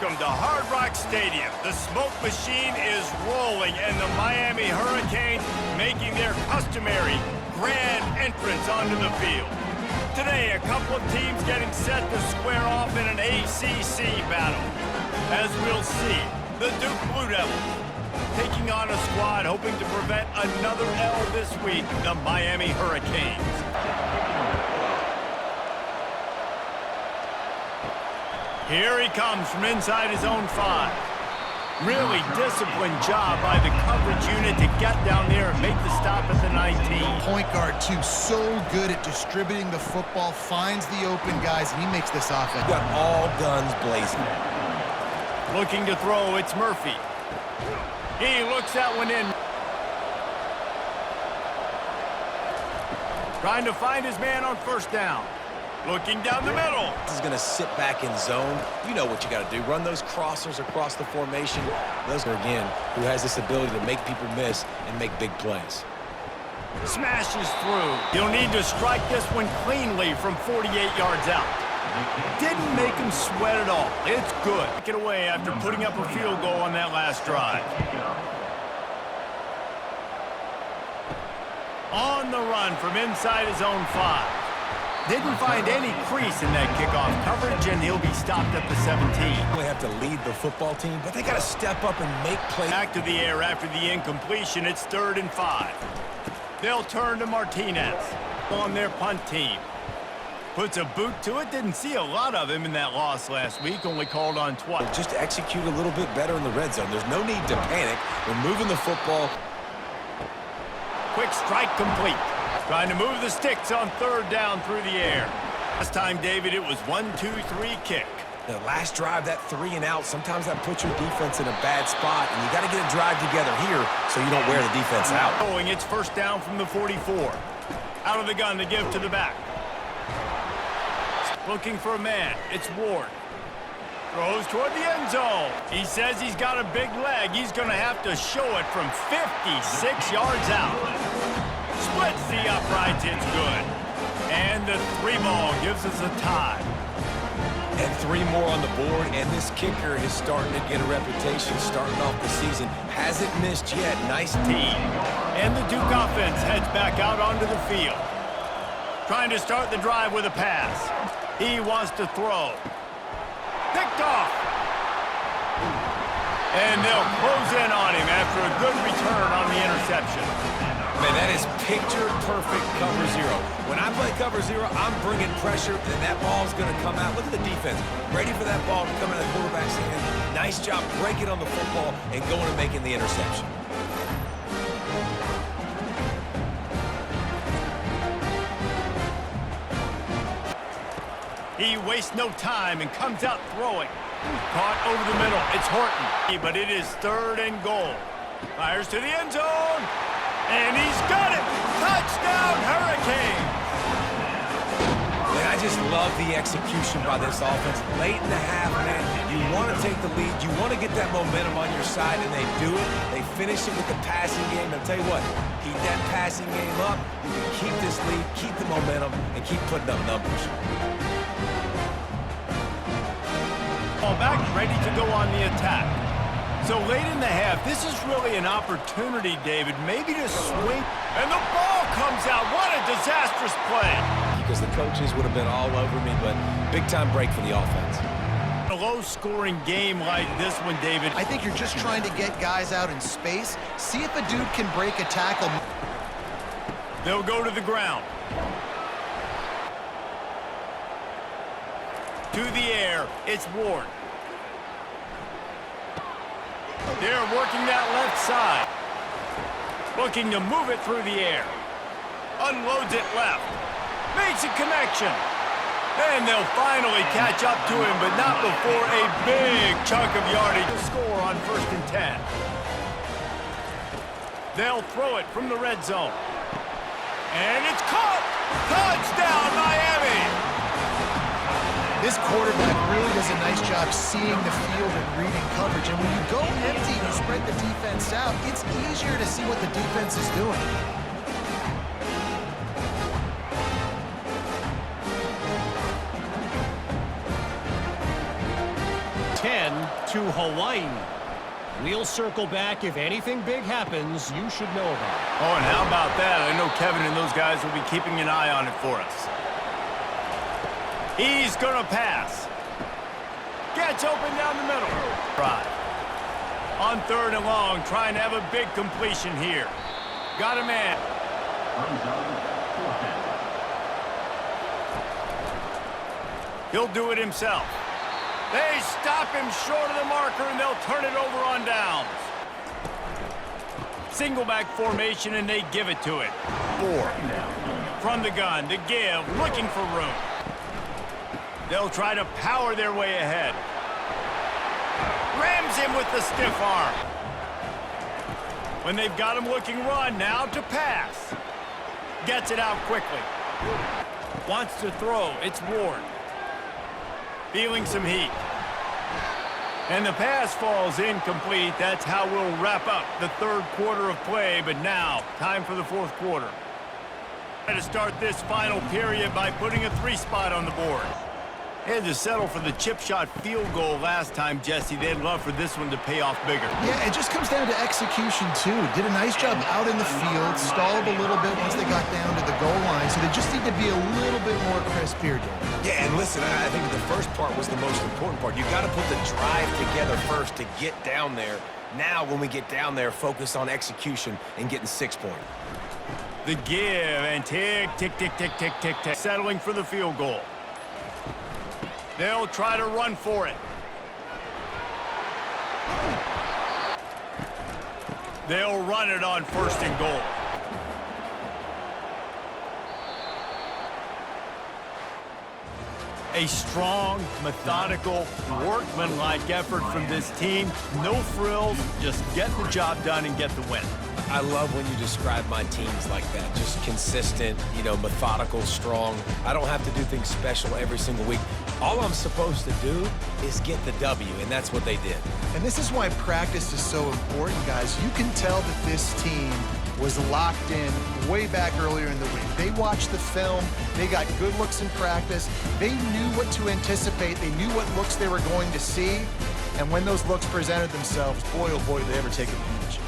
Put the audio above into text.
Welcome to Hard Rock Stadium. The smoke machine is rolling and the Miami Hurricanes making their customary grand entrance onto the field. Today, a couple of teams getting set to square off in an ACC battle. As we'll see, the Duke Blue Devils taking on a squad hoping to prevent another L this week, the Miami Hurricanes. Here he comes from inside his own 5. Really disciplined job by the coverage unit to get down there and make the stop at the 19. Point guard, too, so good at distributing the football, finds the open guys, and he makes this offense. Got all guns blazing. Looking to throw, it's Murphy. He looks that one in. Trying to find his man on first down. Looking down the middle. This is going to sit back in zone. You know what you got to do. Run those crossers across the formation. Those are, again, who has this ability to make people miss and make big plays. Smashes through. He'll need to strike this one cleanly from 48 yards out. Didn't make him sweat at all. It's good. Take it away after putting up a field goal on that last drive. On the run from inside his own 5. Didn't find any crease in that kickoff coverage, and he'll be stopped at the 17. They have to lead the football team, but they got to step up and make plays. Back to the air after the incompletion. It's 3rd and 5. They'll turn to Martinez on their punt team. Puts a boot to it. Didn't see a lot of him in that loss last week. Only called on twice. Just execute a little bit better in the red zone. There's no need to panic. We're moving the football. Quick strike complete. Trying to move the sticks on 3rd down through the air. Last time, David, it was 1-2-3 kick. The last drive, that 3 and out, sometimes that puts your defense in a bad spot, and you got to get a drive together here so you don't wear the defense out. Going, it's 1st down from the 44. Out of the gun to give to the back. Looking for a man. It's Ward. Throws toward the end zone. He says he's got a big leg. He's going to have to show it from 56 yards out. Splits the uprights, it's good. And the 3 ball gives us a tie. And 3 more on the board, and this kicker is starting to get a reputation starting off the season. Hasn't missed yet. Nice team. And the Duke offense heads back out onto the field. Trying to start the drive with a pass. He wants to throw. Picked off. And they'll close in on him after a good return on the interception. Man, that is picture-perfect cover 0. When I play cover 0, I'm bringing pressure, and that ball's going to come out. Look at the defense. Ready for that ball to come out of the quarterback's hand. Nice job breaking on the football and going and making the interception. He wastes no time and comes out throwing. Caught over the middle. It's Horton. But it is 3rd and goal. Fires to the end zone. And he's got it! Touchdown, Hurricanes! And I just love the execution by this offense. Late in the half, man, you want to take the lead. You want to get that momentum on your side, and they do it. They finish it with the passing game. And I'll tell you what, keep that passing game up. You can keep this lead, keep the momentum, and keep putting up numbers. Ball back, ready to go on the attack. So late in the half, this is really an opportunity, David, maybe to swing. And the ball comes out. What a disastrous play. Because the coaches would have been all over me, but big-time break for the offense. A low-scoring game like this one, David. I think you're just trying to get guys out in space. See if a dude can break a tackle. They'll go to the ground. To the air, it's Ward. They're working that left side. Looking to move it through the air. Unloads it left. Makes a connection. And they'll finally catch up to him, but not before a big chunk of yardage to score on 1st and 10. They'll throw it from the red zone. And it's caught! Touchdown, Miami! This quarterback really does a nice job seeing the field and reading coverage. And when you go empty and you spread the defense out, it's easier to see what the defense is doing. 10 to Hawaii. We'll circle back if anything big happens you should know about. Oh, and how about that? I know Kevin and those guys will be keeping an eye on it for us. He's gonna pass. Gets open down the middle. Drive. On 3rd and long, trying to have a big completion here. Got a man. He'll do it himself. They stop him short of the marker, and they'll turn it over on downs. Single back formation, and they give it to it. 4. From the gun, to give, looking for room. They'll try to power their way ahead. Rams him with the stiff arm. When they've got him looking run, now to pass. Gets it out quickly. Wants to throw, it's Ward. Feeling some heat. And the pass falls incomplete. That's how we'll wrap up the 3rd quarter of play, but now, time for the 4th quarter. Try to start this final period by putting a 3 spot on the board. Had to settle for the chip shot field goal last time, Jesse. They'd love for this one to pay off bigger. Yeah, it just comes down to execution, too. Did a nice job out in the field, stalled a little bit once they got down to the goal line, so they just need to be a little bit more crisp here, Dan. Yeah, and listen, I think the first part was the most important part. You got to put the drive together first to get down there. Now, when we get down there, focus on execution and getting 6 points. The give, and tick, tick, tick, tick, tick, tick, tick. Settling for the field goal. They'll try to run for it. They'll run it on 1st and goal. A strong, methodical, workmanlike effort from this team. No frills, just get the job done and get the win. I love when you describe my teams like that. Just consistent, you know, methodical, strong. I don't have to do things special every single week. All I'm supposed to do is get the W, and that's what they did. And this is why practice is so important, guys. You can tell that this team was locked in way back earlier in the week. They watched the film. They got good looks in practice. They knew what to anticipate. They knew what looks they were going to see. And when those looks presented themselves, boy, oh boy, did they ever take advantage.